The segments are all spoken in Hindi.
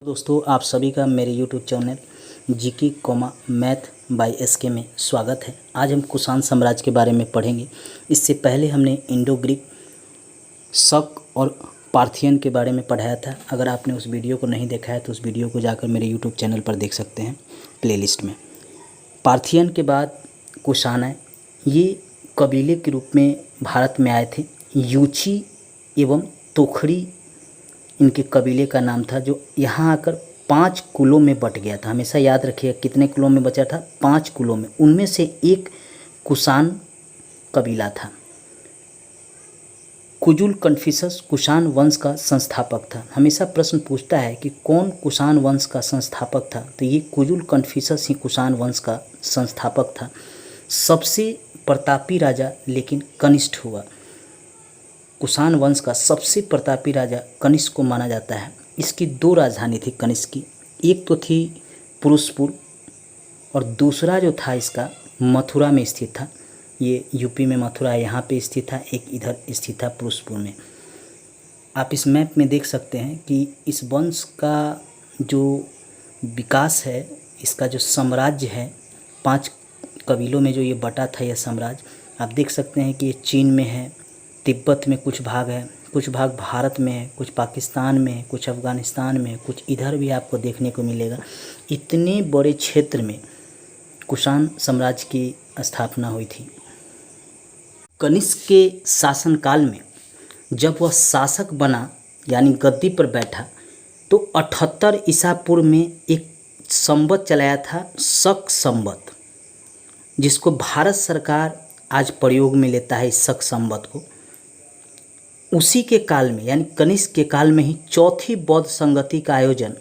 दोस्तों, आप सभी का मेरे YouTube channel GK math by SK में स्वागत है। आज हम कुषाण साम्राज्य के बारे में पढ़ेंगे। इससे पहले हमने इंडो ग्रीक, शक और पार्थियन के बारे में पढ़ाया था। अगर आपने उस वीडियो को नहीं देखा है तो उस वीडियो को जाकर मेरे YouTube चैनल पर देख सकते हैं प्लेलिस्ट में। पार्थियन के बाद कुषाण है। ये कबीले के रूप में भारत में आए थे। यूची एवं तोखरी इनके कबीले का नाम था, जो यहाँ आकर 5 कुलों में बट गया था। हमेशा याद रखिएगा कितने कुलों में बचा था, 5 कुलों में। उनमें से एक कुषाण कबीला था। कुजुल कन्फ्यूशस कुषाण वंश का संस्थापक था। हमेशा प्रश्न पूछता है कि कौन कुषाण वंश का संस्थापक था, तो ये कुजुल कन्फ्यूशस ही कुषाण वंश का संस्थापक था। सबसे प्रतापी राजा लेकिन कनिष्ठ हुआ। कुषाण वंश का सबसे प्रतापी राजा कनिष्क को माना जाता है। इसकी 2 राजधानी थी कनिष्क की। एक तो थी पुरुषपुर और दूसरा जो था इसका मथुरा में स्थित था। ये यूपी में मथुरा यहाँ पे स्थित था, एक इधर स्थित था पुरुषपुर में। आप इस मैप में देख सकते हैं कि इस वंश का जो विकास है, इसका जो साम्राज्य है, 5 कबीलों में जो ये बटा था यह साम्राज्य, आप देख सकते हैं कि ये चीन में है, तिब्बत में कुछ भाग है, कुछ भाग भारत में है, कुछ पाकिस्तान में है, कुछ अफ़गानिस्तान में है, कुछ इधर भी आपको देखने को मिलेगा। इतने बड़े क्षेत्र में कुषाण साम्राज्य की स्थापना हुई थी। कनिष्क के शासनकाल में जब वह शासक बना यानी गद्दी पर बैठा, तो 78 ईसा पूर्व में एक संवत चलाया था, शक संवत, जिसको भारत सरकार आज प्रयोग में लेता है। इस शक संवत को उसी के काल में यानी कनिष्क के काल में ही चौथी बौद्ध संगति का आयोजन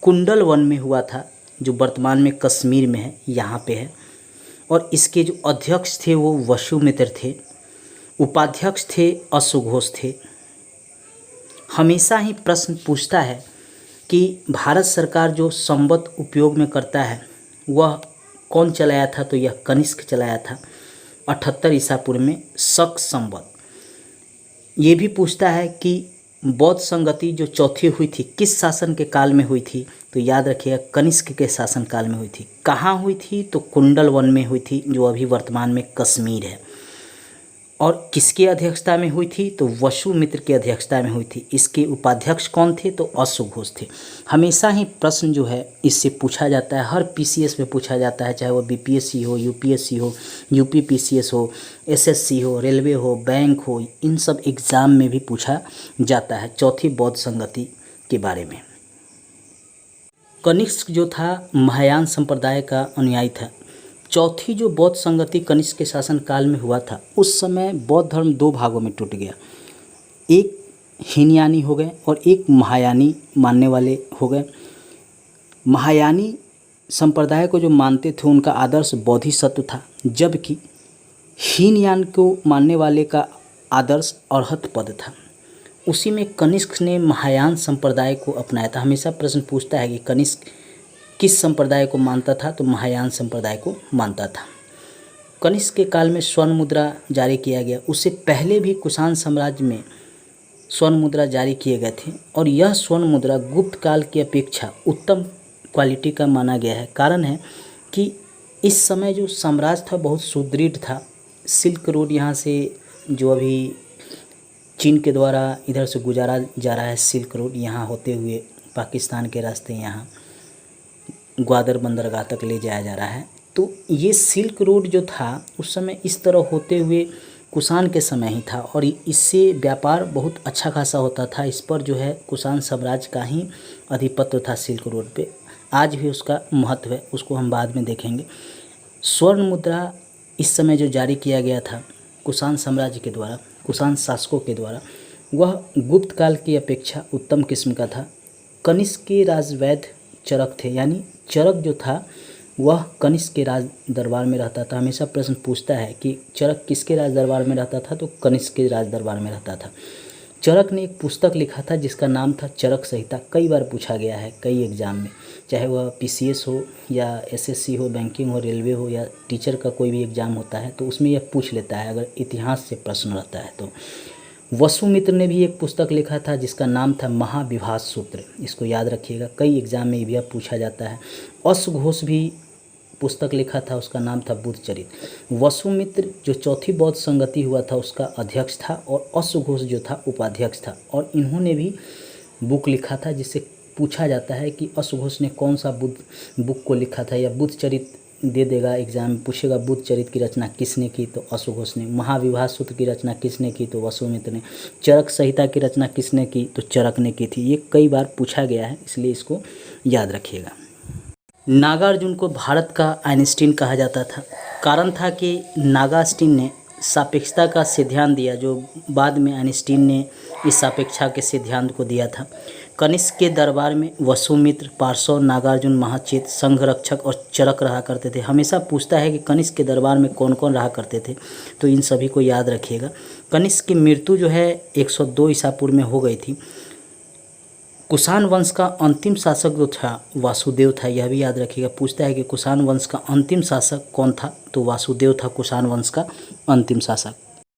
कुंडल वन में हुआ था, जो वर्तमान में कश्मीर में है, यहाँ पे है। और इसके जो अध्यक्ष थे वो वसुमित्र थे, उपाध्यक्ष थे अश्वघोष थे। हमेशा ही प्रश्न पूछता है कि भारत सरकार जो संवत उपयोग में करता है वह कौन चलाया था, तो यह कनिष्क चलाया था 78 ईसा पूर्व में शक संवत। ये भी पूछता है कि बौद्ध संगति जो चौथी हुई थी किस शासन के काल में हुई थी, तो याद रखिएगा कनिष्क के शासन काल में हुई थी। कहाँ हुई थी, तो कुंडल वन में हुई थी, जो अभी वर्तमान में कश्मीर है। और किसकी अध्यक्षता में हुई थी, तो वसुमित्र की अध्यक्षता में हुई थी। इसके उपाध्यक्ष कौन थे, तो अश्वघोष थे। हमेशा ही प्रश्न जो है इससे पूछा जाता है, हर पीसीएस में पूछा जाता है, चाहे वो बीपीएससी हो, यूपीएससी हो, यूपीपीसीएस हो, एसएससी हो, रेलवे हो, बैंक हो, इन सब एग्ज़ाम में भी पूछा जाता है चौथी बौद्ध संगति के बारे में। कनिष्क जो था महायान संप्रदाय का अनुयायी था। चौथी जो बौद्ध संगति कनिष्क के शासन काल में हुआ था, उस समय बौद्ध धर्म 2 भागों में टूट गया। एक हीनयानी हो गए और एक महायानी मानने वाले हो गए। महायानी संप्रदाय को जो मानते थे उनका आदर्श बोधिसत्व था, जबकि हीनयान को मानने वाले का आदर्श अरहत पद था। उसी में कनिष्क ने महायान संप्रदाय को अपनाया था। हमेशा प्रश्न पूछता है कि कनिष्क किस संप्रदाय को मानता था, तो महायान संप्रदाय को मानता था। कनिष्क के काल में स्वर्ण मुद्रा जारी किया गया। उससे पहले भी कुषाण साम्राज्य में स्वर्ण मुद्रा जारी किए गए थे, और यह स्वर्ण मुद्रा गुप्त काल की अपेक्षा उत्तम क्वालिटी का माना गया है। कारण है कि इस समय जो साम्राज्य था बहुत सुदृढ़ था। सिल्क रोड यहाँ से जो अभी चीन के द्वारा इधर से गुजारा जा रहा है, सिल्क रोड यहाँ होते हुए पाकिस्तान के रास्ते यहाँ ग्वादर बंदरगाह तक ले जाया जा रहा है। तो ये सिल्क रोड जो था उस समय इस तरह होते हुए कुषाण के समय ही था, और इससे व्यापार बहुत अच्छा खासा होता था। इस पर जो है कुषाण साम्राज्य का ही आधिपत्य था सिल्क रोड पे। आज भी उसका महत्व है, उसको हम बाद में देखेंगे। स्वर्ण मुद्रा इस समय जो जारी किया गया था कुषाण साम्राज्य के द्वारा, कुषाण शासकों के द्वारा, वह गुप्त काल की अपेक्षा उत्तम किस्म का था। कनिष्क के राजवैद्य चरक थे, यानी चरक जो था वह कनिष्क के राज दरबार में रहता था। हमेशा प्रश्न पूछता है कि चरक किसके राज दरबार में रहता था, तो कनिष्क के राज दरबार में रहता था। चरक ने एक पुस्तक लिखा था जिसका नाम था चरक संहिता। कई बार पूछा गया है कई एग्ज़ाम में, चाहे वह पीसीएस हो या एसएससी हो, बैंकिंग हो, रेलवे हो, या टीचर का कोई भी एग्ज़ाम होता है तो उसमें यह पूछ लेता है, अगर इतिहास से प्रश्न रहता है तो। वसुमित्र ने भी एक पुस्तक लिखा था जिसका नाम था महाविभास सूत्र, इसको याद रखिएगा, कई एग्जाम में ये भी पूछा जाता है। अश्वघोष भी पुस्तक लिखा था, उसका नाम था बुद्धचरित। वसुमित्र जो चौथी बौद्ध संगति हुआ था उसका अध्यक्ष था और अश्वघोष जो था उपाध्यक्ष था, और इन्होंने भी बुक लिखा था जिससे पूछा जाता है कि अश्वघोष ने कौन सा बुक को लिखा था, या बुद्धचरित दे देगा एग्जाम में, पूछेगा बुद्धचरित की रचना किसने की तो अश्वघोष ने, महाविभास सूत्र की रचना किसने की तो वसुमित्र ने, चरक संहिता की रचना किसने की तो चरक ने की थी। ये कई बार पूछा गया है, इसलिए इसको याद रखिएगा। नागार्जुन को भारत का आइंस्टीन कहा जाता था। कारण था कि नागार्जुन ने सापेक्षता का सिद्धांत दिया, जो बाद में आइंस्टीन ने इस सापेक्षा के सिद्धांत को दिया था। कनिष्क के दरबार में वसुमित्र, पार्श्व, नागार्जुन, महाचेत, संघरक्षक और चरक रहा करते थे। हमेशा पूछता है कि कनिष्क के दरबार में कौन कौन रहा करते थे, तो इन सभी को याद रखिएगा। कनिष्क की मृत्यु जो है 102 ईसा पूर्व में हो गई थी। कुषाण वंश का अंतिम शासक जो था वासुदेव था, यह भी याद रखिएगा। पूछता है कि कुषाण वंश का अंतिम शासक कौन था, तो वासुदेव था कुषाण वंश का अंतिम शासक।